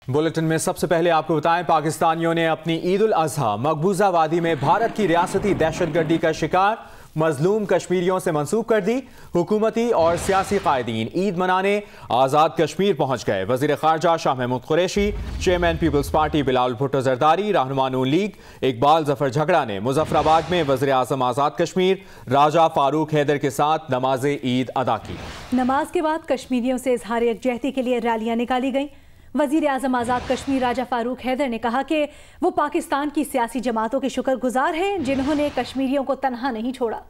Bulletin में सबसे पहले आपको बताएं, पाकिस्तानियों ने अपनी ईद उल अजहा मकबूजा वादी में भारत की रियासती दहशतगर्दी का शिकार मजलूम कश्मीरियों से मंसूब कर दी। हुकूमती और सियासी कायदीन ईद मनाने आज़ाद कश्मीर पहुंच गए। वज़ीर ख़ारजा Shah Mahmood Qureshi, chairman peoples party Bilawal Bhutto Zardari, रहनुमा नून लीग इकबाल ज़फ़र झगड़ा ने मुज़फ़्फ़राबाद में वज़ीर आज़म आज़ाद कश्मीर राजा फारूक हैदर के साथ नमाज ईद अदा की। नमाज के बाद कश्मीरियों से इज़हार यकजहती के लिए रैलियां निकाली गईं। वज़ीर आज़म आज़ाद कश्मीर राजा फारूक हैदर ने कहा कि वो पाकिस्तान की सियासी जमातों के शुक्रगुजार हैं जिन्होंने कश्मीरियों को तन्हा नहीं छोड़ा।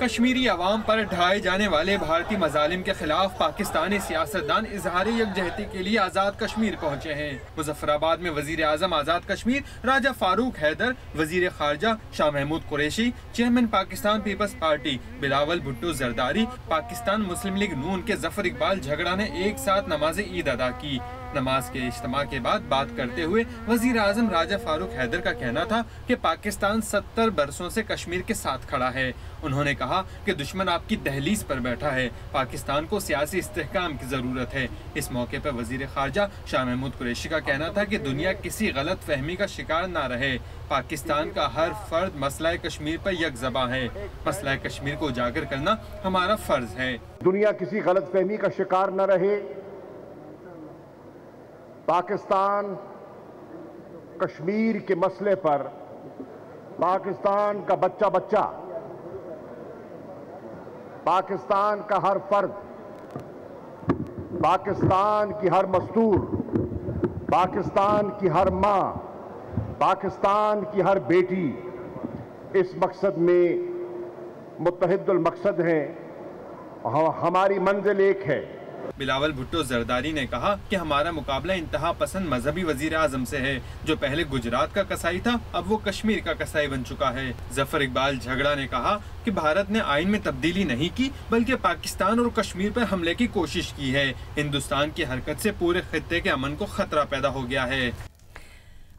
कश्मीरी अवाम पर ढाए जाने वाले भारतीय मजालिम के खिलाफ पाकिस्तानी सियासतदान इजहार यकजहती के लिए आज़ाद कश्मीर पहुँचे हैं। मुज़फ़्फ़राबाद में वज़ीर आज़म आज़ाद कश्मीर राजा फारूक हैदर, वज़ीर ख़ारजा Shah Mahmood Qureshi, chairman Pakistan People's party Bilawal Bhutto Zardari, Pakistan Muslim League Noon के ज़फ़र इकबाल झगड़ा ने एक साथ नमाज ईद अदा की। नमाज के इज्तिमा के बाद बात करते हुए वज़ीर आज़म राजा फारूक हैदर का कहना था कि पाकिस्तान 70 बरसों से कश्मीर के साथ खड़ा है। उन्होंने कहा कि दुश्मन आपकी दहलीज पर बैठा है, पाकिस्तान को सियासी इस्तेहकाम की ज़रूरत है। इस मौके पर वज़ीर ख़ारजा शाह महमूद कुरैशी का कहना था कि दुनिया किसी गलत फहमी का शिकार ना रहे। पाकिस्तान का हर फर्द मसला कश्मीर पर यकज़बा है। मसला कश्मीर को उजागर करना हमारा फ़र्ज है। दुनिया किसी गलत फहमी का शिकार न रहे। पाकिस्तान कश्मीर के मसले पर पाकिस्तान का बच्चा बच्चा, पाकिस्तान का हर फर्द, पाकिस्तान की हर मस्तूर, पाकिस्तान की हर माँ, पाकिस्तान की हर बेटी इस मकसद में मुत्तहिदुल मकसद हैं। हमारी मंजिल एक है। बिलावल भुट्टो ज़रदारी ने कहा कि हमारा मुकाबला इंतहा पसंद मजहबी वजीर आज़म से है, जो पहले गुजरात का कसाई था अब वो कश्मीर का कसाई बन चुका है। ज़फ़र इकबाल झगड़ा ने कहा कि भारत ने आइन में तब्दीली नहीं की बल्कि पाकिस्तान और कश्मीर पर हमले की कोशिश की है। हिंदुस्तान की हरकत से पूरे खित्ते के अमन को खतरा पैदा हो गया है।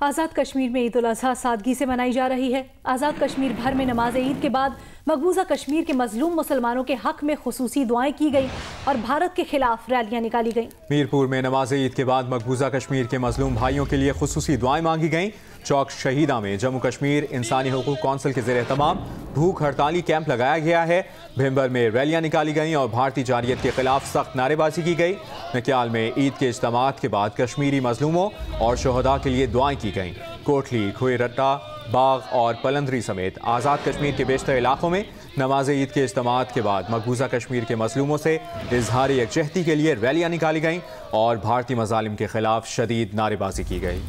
आज़ाद कश्मीर में ईद उल अज़हा सादगी से मनाई जा रही है। आज़ाद कश्मीर भर में नमाज ईद के बाद मकबूजा कश्मीर के मजलूम मुसलमानों के हक में खुसूसी दुआएं की गई और भारत के खिलाफ रैलियां निकाली गईं। मीरपुर में नमाज ईद के बाद मकबूजा कश्मीर के मजलूम भाइयों के लिए खुसूसी दुआएं मांगी गईं। चौक शहीदा में जम्मू कश्मीर इंसानी हुकूक कौंसिल के ज़ेर तमाम भूख हड़ताली कैंप लगाया गया है। भिम्बर में रैलियां निकाली गईं और भारतीय जारियत के खिलाफ सख्त नारेबाजी की गई। नक्याल में ईद के इज्तिमात के बाद कश्मीरी मजलूमों और शहदा के लिए दुआएं की गईं। कोटली, खुईरट्टा, बाग और पलंदरी समेत आज़ाद कश्मीर के बेशतर इलाकों में नमाज ईद के इज्तिमात के बाद मकबूजा कश्मीर के मजलूमों से इजहार यकजहती के लिए रैलियां निकाली गईं और भारतीय मजालिम के खिलाफ शदीद नारेबाजी की गई।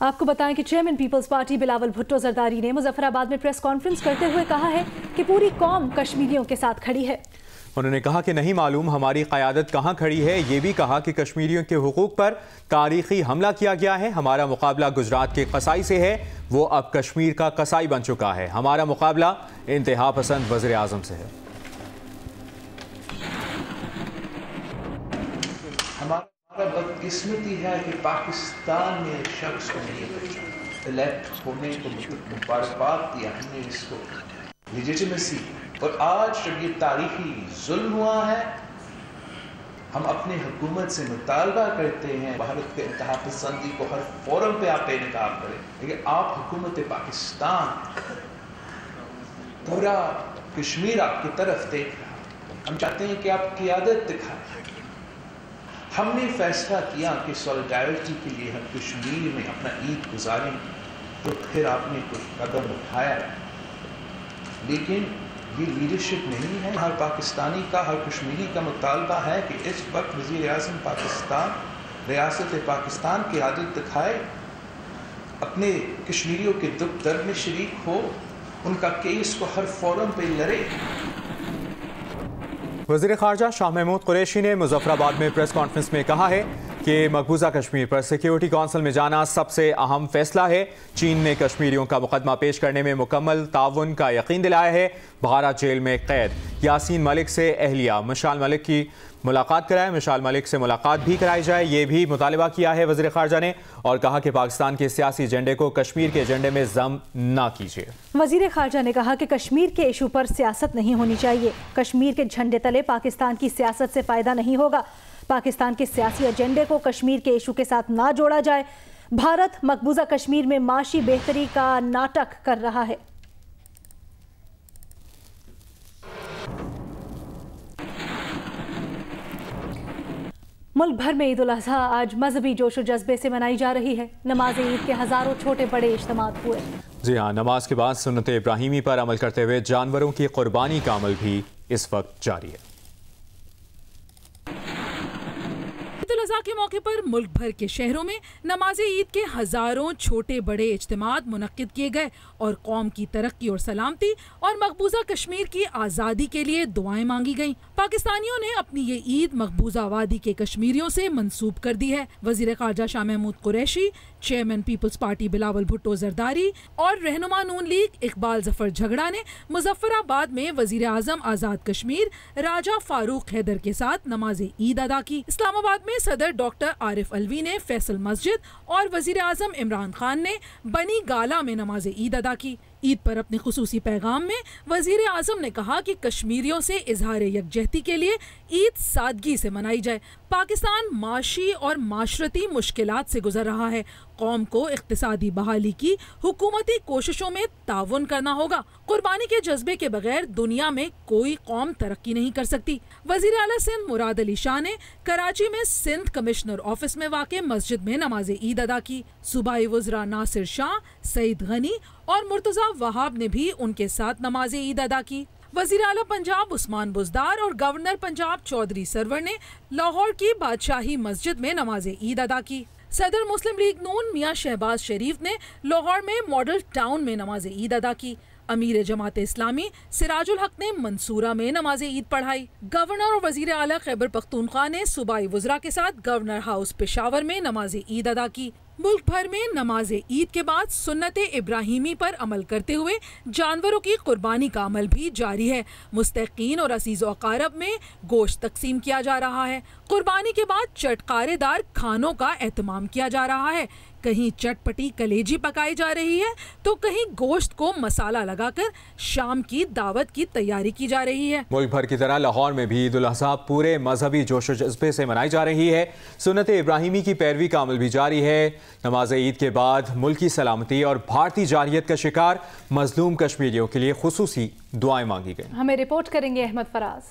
आपको बताएं कि chairman peoples party Bilawal Bhutto Zardari ने मुज़फ़्फ़राबाद में प्रेस कॉन्फ्रेंस करते हुए कहा है कि पूरी कौम कश्मीरियों के साथ खड़ी है। उन्होंने कहा कि नहीं मालूम हमारी क़यादत कहाँ खड़ी है। ये भी कहा कि कश्मीरियों के हुकूक पर तारीखी हमला किया गया है। हमारा मुकाबला गुजरात के कसाई से है, वो अब कश्मीर का कसाई बन चुका है। हमारा मुकाबला इंतहा पसंद वज़ीर आज़म से है। हमारा बदकिस्मती है कि पाकिस्तान ने शख्स को नहीं इलेक्ट होने को मुबारकबाद दिया, हमने इसको लेजिटिमेसी। और आज जब ये तारीखी जुल्म हुआ है, हम अपने हुकूमत से मुतालबा करते हैं भारत के इंतहा पसंदी को हर फोरम पे आप बेनकाब करें, लेकिन आप हुकूमत पाकिस्तान पूरा कश्मीर आपकी तरफ देख रहा। हम चाहते हैं कि आप क़यादत दिखाएं। हमने फैसला किया कि सॉलिडारिटी के लिए हम कश्मीर में अपना ईद गुजारें, तो फिर आपने कुछ कदम उठाया, लेकिन ये लीडरशिप नहीं है। हर पाकिस्तानी का, हर कश्मीरी का मुतालबा है कि इस वक्त वज़ीर आज़म पाकिस्तान रियासत पाकिस्तान की आदत दिखाए, अपने कश्मीरियों के दुख दर्द में शरीक हो, उनका केस को हर फोरम पे लड़े। वज़ीर ख़ारजा शाह महमूद कुरैशी ने मुज़फ़्फ़राबाद में प्रेस कॉन्फ्रेंस में कहा है कि कि मकबूजा कश्मीर पर सिक्योरिटी काउंसिल में जाना सबसे अहम फैसला है। चीन ने कश्मीरियों का मुकदमा पेश करने में मुकम्मल ताउन का यकीन दिलाया है। भारत जेल में कैद यासीन मलिक से अहलिया मिशाल मलिक की मुलाकात कराए। मिशाल मलिक से मुलाकात भी कराई जाए, ये भी मुतालबा किया है वज़ीर ख़ारजा ने, और कहा कि पाकिस्तान के सियासी एजेंडे को कश्मीर के एजेंडे में जम ना कीजिए। वज़ीर ख़ारजा ने कहा कि कश्मीर के इशू पर सियासत नहीं होनी चाहिए। कश्मीर के झंडे तले पाकिस्तान की सियासत से फ़ायदा नहीं होगा। पाकिस्तान के सियासी एजेंडे को कश्मीर के इशू के साथ ना जोड़ा जाए। भारत मकबूजा कश्मीर में माशी बेहतरी का नाटक कर रहा है। मुल्क भर में ईद उल अज़हा आज मजहबी जोश और जज्बे से मनाई जा रही है। नमाज ईद के हज़ारों छोटे बड़े इज्तिमात हुए। जी हाँ, नमाज के बाद सुन्नत इब्राहिमी पर अमल करते हुए जानवरों की कुर्बानी का अमल भी इस वक्त जारी है। ईद उल अज़हा के मौके पर मुल्क भर के शहरों में नमाज ईद के हजारों छोटे बड़े इज्तिमात मुनक्किद किए गए और कौम की तरक्की और सलामती और मकबूजा कश्मीर की आज़ादी के लिए दुआएं मांगी गईं। पाकिस्तानियों ने अपनी ये ईद मकबूजा वादी के कश्मीरियों से मंसूब कर दी है। वज़ीर ख़ारजा Shah Mahmood Qureshi, chairman peoples party Bilawal Bhutto Zardari और रहनुमा नून लीग इकबाल जफर झगड़ा ने मुजफ्फराबाद में वज़ीर आज़म आज़ाद कश्मीर राजा फारूक हैदर के साथ नमाज ईद अदा की। इस्लामाबाद में सदर डॉक्टर आरिफ अलवी ने फैसल मस्जिद और वज़ीर आज़म इमरान खान ने बनी गाला में नमाज ईद अदा की। ईद पर अपने खुसूसी पैगाम में वज़ीर आज़म ने कहा कि कश्मीरियों से इजहार यकजहती के लिए ईद सादगी से मनाई जाए। पाकिस्तान माशी और माशरती मुश्किलात से गुजर रहा है। कौम को इक्तिसादी बहाली की हुकूमती कोशिशों में ताउन करना होगा। कुर्बानी के जज्बे के बगैर दुनिया में कोई कौम तरक्की नहीं कर सकती। वज़ीर आला सिंध मुराद अली शाह ने कराची में सिंध कमिश्नर ऑफिस में वाक़े मस्जिद में नमाज ईद अदा की। सूबाई वज़रा नासिर शाह, सईद गनी और मुर्तज़ा वहाब ने भी उनके साथ नमाज ईद अदा की। वज़ीर आला पंजाब उस्मान बुज़दार और गवर्नर पंजाब चौधरी सरवर ने लाहौर की बादशाही मस्जिद में नमाज ईद अदा की। सदर मुस्लिम लीग नून मियां शहबाज शरीफ ने लाहौर में मॉडल टाउन में नमाज ईद अदा की। अमीर जमात इस्लामी सिराजुल हक ने मंसूरा में नमाज ईद पढ़ाई। गवर्नर और वज़ीर आला खैबर पख्तूनख्वा ने सूबाई वज़रा के साथ गवर्नर हाउस पेशावर में नमाज ईद अदा की। मुल्क भर में नमाज ईद के बाद सुन्नत इब्राहिमी पर अमल करते हुए जानवरों की कुर्बानी का अमल भी जारी है। मुस्तकीन और अजीज़ व अकारब में गोश्त तकसीम किया जा रहा है। कुर्बानी के बाद चटकारेदार खानों का एहतमाम किया जा रहा है। कहीं चटपटी कलेजी पकाई जा रही है तो कहीं गोश्त को मसाला लगाकर शाम की दावत की तैयारी की जा रही है। मुल्क भर की तरह लाहौर में भी ईद उल अज़हा पूरे मजहबी जोश व जज्बे से मनाई जा रही है। सुन्नत इब्राहिमी की पैरवी का अमल भी जारी है। नमाज ईद के बाद मुल्की सलामती और भारतीय जारियत का शिकार मजलूम कश्मीरियों के लिए खुसूसी दुआएं मांगी गई। हमें रिपोर्ट करेंगे अहमद फराज।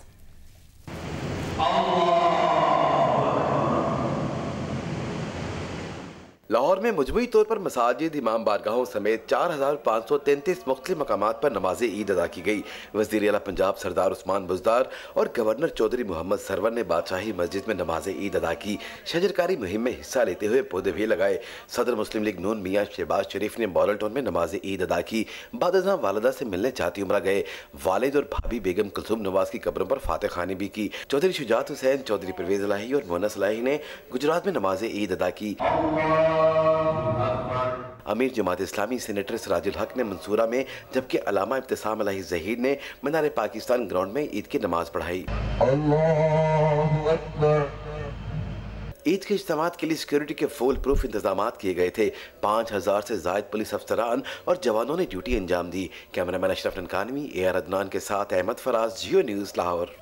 लाहौर में मजमूई तौर पर मसाजिद, इमाम बारगाहों समेत 4533 मुख्तलिफ मकामात पर नमाज ईद अदा की गई। वज़ीर आला पंजाब सरदार उस्मान बुज़दार और गवर्नर चौधरी मोहम्मद सरवर ने बादशाही मस्जिद में नमाज ईद अदा की। शजरकारी मुहिम में हिस्सा लेते हुए पौधे भी लगाए। सदर मुस्लिम लीग नून मियां शहबाज शरीफ ने मॉडल टाउन में नमाज ईद अदा की। बादशाह वालदा से मिलने चाहती उम्रा गए। वालिद और भाभी बेगम कुलसूम नवाज की कब्रों पर फातह खानी भी की। चौधरी शुजात हुसैन, चौधरी परवेज इलाही और मोहना इलाही ने गुजरात में नमाज ईद अदा की। अमीर जमात इस्लामी सेनेटर सिराजुल हक ने मंसूरा में, जबकि अलामा इब्तिसाम अलही ज़हीर ने मीनार पाकिस्तान ग्राउंड में ईद की नमाज पढ़ाई। ईद के इज्तिमात के लिए सिक्योरिटी के फुल प्रूफ इंतजाम किए गए थे। 5000 से ज़ायद पुलिस अफसरान और जवानों ने ड्यूटी अंजाम दी। कैमरामैन अशरफ ननकानवी, AR अदनान के साथ अहमद फराज, जियो न्यूज़ लाहौर।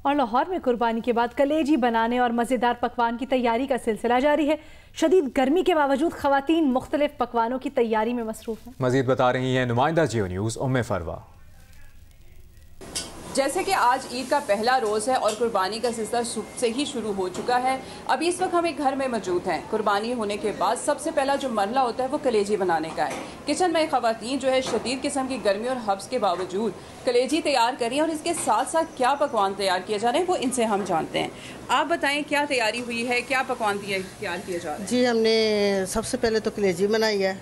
और लाहौर में कुर्बानी के बाद कलेजी बनाने और मज़ेदार पकवान की तैयारी का सिलसिला जारी है। शदीद गर्मी के बावजूद ख़वातीन मुख्तलिफ पकवानों की तैयारी में मसरूफ़ हैं। मज़ीद बता रही हैं नुमाइंदा जियो न्यूज़ उम्मे फरवा। जैसे कि आज ईद का पहला रोज़ है और कुर्बानी का सिलसिला सुबह से ही शुरू हो चुका है। अभी इस वक्त हम एक घर में मौजूद हैं। कुर्बानी होने के बाद सबसे पहला जो मरला होता है वो कलेजी बनाने का है। किचन में ख़वातीन जो है शदीद किस्म की गर्मी और हब्स के बावजूद कलेजी तैयार करें और इसके साथ साथ क्या पकवान तैयार किए जा रहे हैं वो इनसे हम जानते हैं। आप बताएं क्या तैयारी हुई है, क्या पकवान तैयार किए जा रहे हैं? जी, हमने सबसे पहले तो कलेजी बनाई है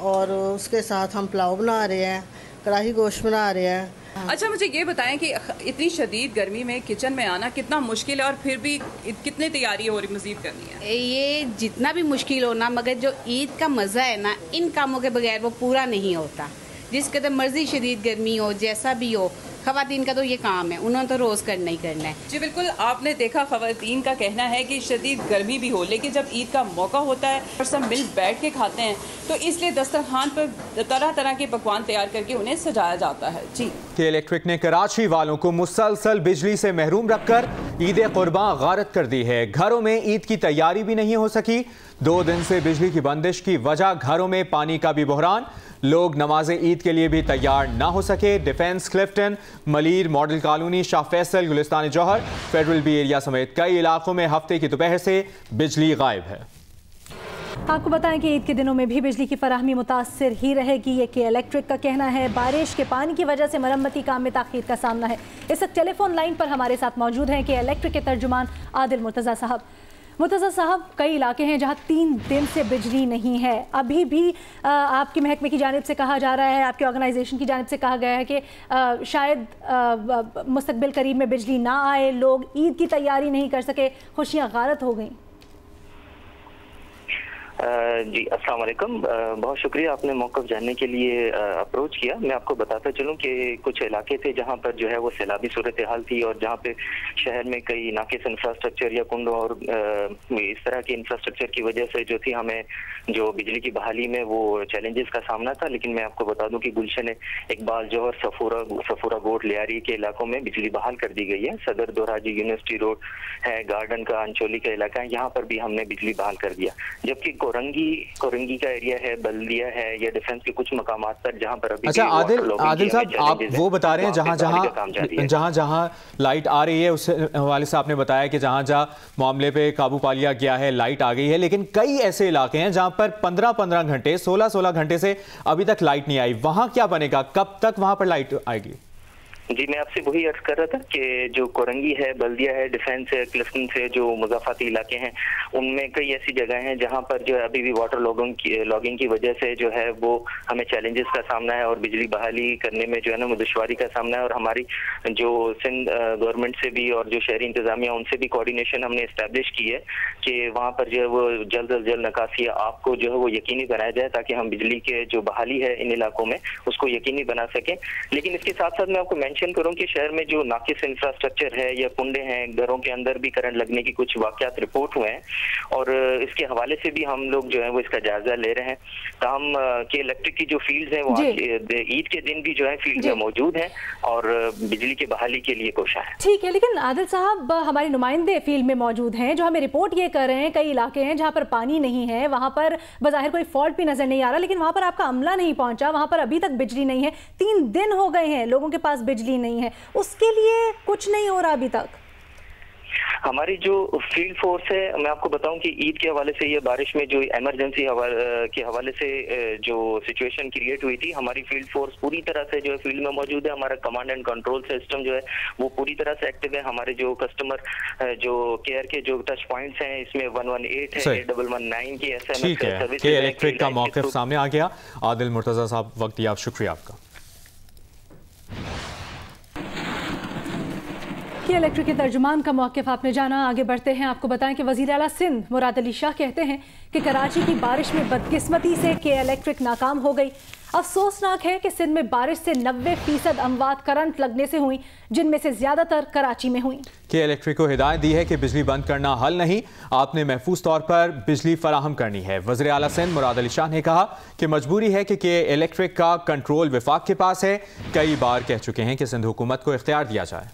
और उसके साथ हम पुलाव बना रहे हैं, कढ़ाई गोश्त बना रहे हैं, अच्छा, मुझे ये बताएं कि इतनी शदीद गर्मी में किचन में आना कितना मुश्किल है और फिर भी कितनी तैयारी और मजीद करनी है? ये जितना भी मुश्किल हो ना, मगर जो ईद का मज़ा है ना, इन कामों के बगैर वो पूरा नहीं होता। जिस कदर मर्जी शदीद गर्मी हो, जैसा भी हो, ख़वातीन का तो ये काम है, उन्होंने तो रोज़ करना ही करना है। जी बिल्कुल, आपने देखा ख़वातीन का कहना है कि शदीद गर्मी भी हो, लेकिन जब ईद का मौका होता है और सब मिल बैठ के खाते हैं तो इसलिए दस्तरखान पर तरह तरह के पकवान तैयार करके उन्हें सजाया जाता है। जी, के इलेक्ट्रिक ने कराची वालों को मुसलसल बिजली से महरूम रखकर ईद कुर्बान गारत कर दी है। घरों में ईद की तैयारी भी नहीं हो सकी। 2 दिन से बिजली की बंदिश की वजह घरों में पानी का भी बहरान, लोग नमाज ईद के लिए भी तैयार ना हो सके। Defence, Clifton, Malir, Model Colony, Shah Faisal, Gulistan Jauhar, Federal B Area समेत कई इलाकों में हफ्ते की दोपहर से बिजली गायब है। आपको बताएं कि ईद के दिनों में भी बिजली की फराहमी मुतासर ही रहेगी, ये के इलेक्ट्रिक का कहना है। बारिश के पानी की वजह से मरम्मती काम में ताखीर का सामना है। इस वक्त टेलीफोन लाइन पर हमारे साथ मौजूद हैं के इलेक्ट्रिक के तर्जुमान आदिल मुर्तज़ा साहब। मुर्तज़ा साहब, कई इलाके हैं जहां 3 दिन से बिजली नहीं है। अभी भी आपके महकमे की जानिब से कहा जा रहा है, आपके ऑर्गेनाइजेशन की जानिब से कहा गया है कि शायद मुस्तकबिल करीब में बिजली ना आए, लोग ईद की तैयारी नहीं कर सके, खुशियाँ गारत हो गई। जी अस्सलाम वालेकुम, बहुत शुक्रिया आपने मौक़िफ़ जानने के लिए अप्रोच किया। मैं आपको बताता चलूं कि कुछ इलाके थे जहां पर जो है वो सैलाबी सूरत हाल थी और जहां पे शहर में कई नाकिस इंफ्रास्ट्रक्चर या कुंडों और इस तरह के इंफ्रास्ट्रक्चर की वजह से जो थी हमें जो बिजली की बहाली में वो चैलेंजेस का सामना था। लेकिन मैं आपको बता दूं कि गुलशन इकबाल जौहर, सफूरा गोट, लियारी के इलाकों में बिजली बहाल कर दी गई है। सदर दोराजी, यूनिवर्सिटी रोड है, गार्डन का अंचोली का इलाका है, यहाँ पर भी हमने बिजली बहाल कर दिया। जबकि कोरंगी का एरिया है, बल्दिया है या डिफेंस के कुछ मकामात पर जहां पर अभी अच्छा आदिल साहब, आप वो बता रहे हैं जहां जहां लाइट आ रही है उस हवाले से आपने बताया कि जहां जहां मामले पे काबू पा लिया गया है, लाइट आ गई है, लेकिन कई ऐसे इलाके हैं जहां पर 15-15 घंटे, 16-16 घंटे से अभी तक लाइट नहीं आई। वहां क्या बनेगा, कब तक वहां पर लाइट आएगी? जी, मैं आपसे वही अर्ज कर रहा था कि जो कोरंगी है, बल्दिया है, डिफेंस है, क्लिफ्टन से जो मुजाफाती इलाके हैं, उनमें कई ऐसी जगह हैं जहां पर जो है अभी भी वाटर लॉगिंग की वजह से जो है वो हमें चैलेंजेस का सामना है और बिजली बहाली करने में जो है ना दुश्वारी का सामना है। और हमारी जो सिंध गवर्नमेंट से भी और जो शहरी इंतजामिया उनसे भी कोऑर्डिनेशन हमने इस्टेब्लिश की है कि वहाँ पर जो है वो जल्द अज जल्द निकासी आपको जो है वो यकीनी बनाया जाए ताकि हम बिजली के जो बहाली है इन इलाकों में उसको यकीनी बना सकें। लेकिन इसके साथ साथ मैं आपको मेंशन करूं कि शहर में जो नाकिस इंफ्रास्ट्रक्चर है या कुंडे हैं, घरों के अंदर भी करंट लगने की कुछ वाकयात रिपोर्ट हुए हैं और इसके हवाले से भी हम लोग जो है वो इसका जायजा ले रहे हैं। ताहम के इलेक्ट्रिक की जो फील्ड्स हैं वो ईद के दिन भी जो है फील्ड में मौजूद हैं और बिजली की बहाली के लिए कोशिश है। ठीक है, लेकिन आदिल साहब, हमारे नुमाइंदे फील्ड में मौजूद हैं जो हमें रिपोर्ट ये कर रहे हैं कई इलाके हैं जहाँ पर पानी नहीं है, वहाँ पर बज़ाहिर कोई फॉल्ट भी नजर नहीं आ रहा, लेकिन वहाँ पर आपका अमला नहीं पहुंचा, वहाँ पर अभी तक बिजली नहीं है। 3 दिन हो गए हैं लोगों के पास बिजली नहीं है, उसके लिए कुछ नहीं हो रहा अभी तक। हमारी जो फील्ड फोर्स है, मैं आपको बताऊं कि ईद के हवाले से ये बारिश में जो इमरजेंसी के हवाले से जो सिचुएशन क्रिएट हुई थी, हमारी फील्ड फोर्स पूरी तरह से जो है फील्ड में मौजूद है। हमारा कमांड एंड कंट्रोल सिस्टम जो है वो पूरी तरह से एक्टिव है। हमारे जो कस्टमर जो केयर के जो टच पॉइंट्स हैं इसमें 118 है, 1119 की SMS सर्विस इलेक्ट्रिक का मौक़िफ़ सामने आ गया। आदिल मुर्तज़ा साहब, वक्त दिया, शुक्रिया आपका। कि इलेक्ट्रिक के तर्जुमान का मौक़िफ़ आपने जाना। आगे बढ़ते हैं, आपको बताएं कि वज़ीर आला सिंध मुराद अली शाह कहते हैं कि कराची की बारिश में बदकिस्मती से के इलेक्ट्रिक नाकाम हो गई। अफसोसनाक है कि सिंध में बारिश से 90% अमवात करंट लगने से हुई, जिनमें से ज़्यादातर कराची में हुई। के इलेक्ट्रिक को हिदायत दी है कि बिजली बंद करना हल नहीं, आपने महफूज तौर पर बिजली फराहम करनी है। वज़ीर आला सिंध मुराद अली शाह ने कहा कि मजबूरी है कि इलेक्ट्रिक का कंट्रोल विफाक के पास है। कई बार कह चुके हैं कि सिंध हुकूमत को इख्तियार दिया जाए।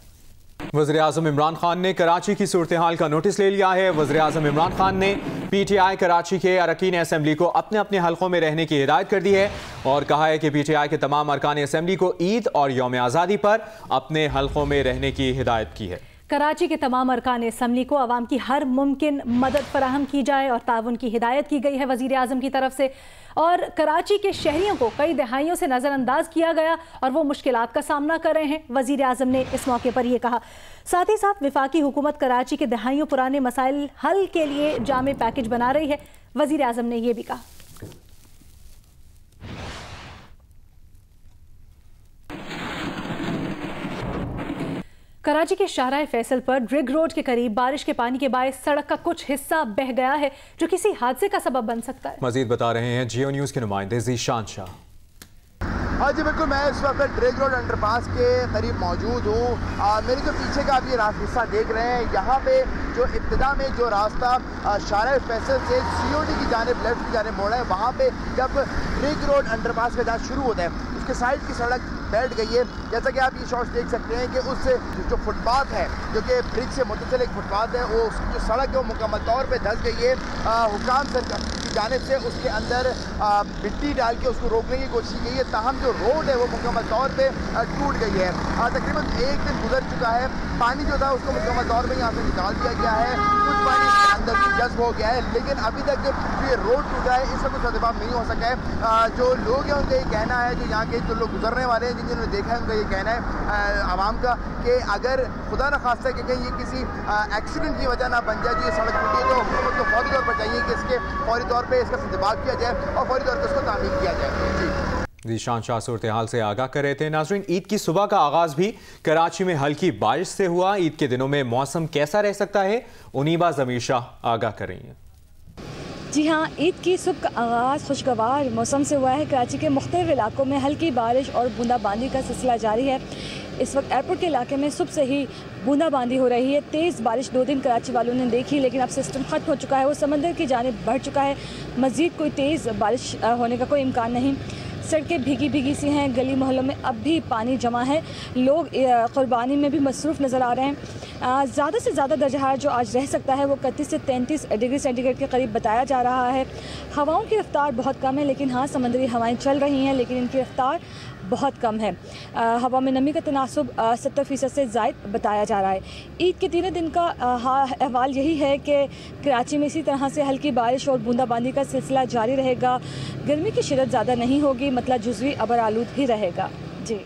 वज़ीर आज़म इमरान खान ने कराची की सूरत हाल का नोटिस ले लिया है। वज़ीर आज़म इमरान खान ने PTI कराची के अरकान असम्बली को अपने अपने हल्कों में रहने की हिदायत कर दी है और कहा है कि PTI के तमाम अरकान असम्बली को ईद और यौम आज़ादी पर अपने हल्कों में रहने की हिदायत की है। कराची के तमाम अरकान असम्बली को अवाम की हर मुमकिन मदद फराहम की जाए और ताउन की हिदायत की गई है वज़ीर आज़म की तरफ से। और कराची के शहरियों को कई दहाइयों से नज़रअंदाज किया गया और वो मुश्किलात का सामना कर रहे हैं, वज़ीर आज़म ने इस मौके पर यह कहा। साथ ही साथ वफाकी हुकूमत कराची के दहाइयों पुराने मसाइल हल के लिए जामे पैकेज बना रही है, वज़ीर आज़म ने यह भी कहा। कराची के शाहराह फैसल पर ड्रिग रोड के करीब बारिश के पानी के बायस सड़क का कुछ हिस्सा बह गया है, जो किसी हादसे का सबब बन सकता है। मजीद बता रहे हैं जियो न्यूज के नुमाइंदे ज़ीशान शाह। हाँ जी बिल्कुल, मैं इस वक्त ड्रिग रोड अंडरपास के करीब मौजूद हूँ। मेरे जो पीछे का आप ये हिस्सा देख रहे हैं, यहाँ पे जो इब्तिदा में जो रास्ता शाहराह फैसल से COD की जानिब लेफ्ट की जानिब मोड़ा है, वहाँ पे जब ड्रिग रोड अंडरपास का जहाँ शुरू होता है उसके साइड की सड़क बैठ गई है। जैसा कि आप ये शॉट्स देख सकते हैं कि उस जो फुटपाथ है, जो कि ब्रिज से मुतसिल एक फुटपाथ है, वो उसकी जो सड़क है वो मुकम्मल तौर पे धंस गई है। हुकाम सरकार की जानिब से उसके अंदर मिट्टी डाल के उसको रोकने की कोशिश की गई है, ताहम जो रोड है वो मुकम्मल तौर पे टूट गई है। तकरीबन एक दिन गुजर चुका है, पानी जो था उसको मुकम्मल तौर पे यहाँ से निकाल दिया गया है, कुछ पानी इसके अंदर भी जज्ब हो गया है, लेकिन अभी तक जो ये रोड टूटा है इसका कुछ सदबाब नहीं हो सका है। जो लोग हैं उनका ये कहना है, जो यहाँ के जो लोग गुजरने वाले हैं जिन्होंने देखा है, उनका ये कहना है आवाम का कि अगर खुदा न खास्ता कि कहीं ये किसी एक्सीडेंट की वजह ना बन जाए जो ये सड़क टूटी, तो हुकूमत को फौरी तौर पर चाहिए कि इसके फौरी तौर पर इसका सदबाब किया जाए और फौरी तौर पर इसको तामीर किया जाए। जी ज़ीशान शाह सूरत हाल से आगाह कर रहे थे। नाज़रीन, ईद की सुबह का आगाज़ भी कराची में हल्की बारिश से हुआ। ईद के दिनों में मौसम कैसा रह सकता है, उनीबा ज़मीर शाह आगाह कर रही हैं। जी हाँ, ईद की सुबह का आगाज़ खुशगवार मौसम से हुआ है। कराची के मुख्तलिफ इलाकों में हल्की बारिश और बूंदाबांदी का सिलसिला जारी है। इस वक्त एयरपोर्ट के इलाके में सुबह से ही बूंदाबांदी हो रही है। तेज़ बारिश 2 दिन कराची वालों ने देखी, लेकिन अब सिस्टम ख़त्म हो चुका है, वो समंदर की जानिब बढ़ चुका है। मज़ीद कोई तेज़ बारिश होने का कोई इम्कान नहीं। सड़कें भीगी भीगी सी हैं, गली मोहल्लों में अब भी पानी जमा है, लोग क़ुरबानी में भी मसरूफ़ नज़र आ रहे हैं। ज़्यादा से ज़्यादा दर्जा हरारत जो आज रह सकता है वो 31 से 33 डिग्री सेंटीग्रेड के करीब बताया जा रहा है। हवाओं की रफ़्तार बहुत कम है, लेकिन हाँ समंदरी हवाएं चल रही हैं, लेकिन इनकी रफ़्तार बहुत कम है। हवा में नमी का तनासुब 70% से ज़ायद बताया जा रहा है। ईद के 3 दिन का अहवाल यही है कि कराची में इसी तरह से हल्की बारिश और बूंदाबांदी का सिलसिला जारी रहेगा। गर्मी की शिद्दत ज़्यादा नहीं होगी, मतलब जुज़वी अबर आलूद ही रहेगा। जी।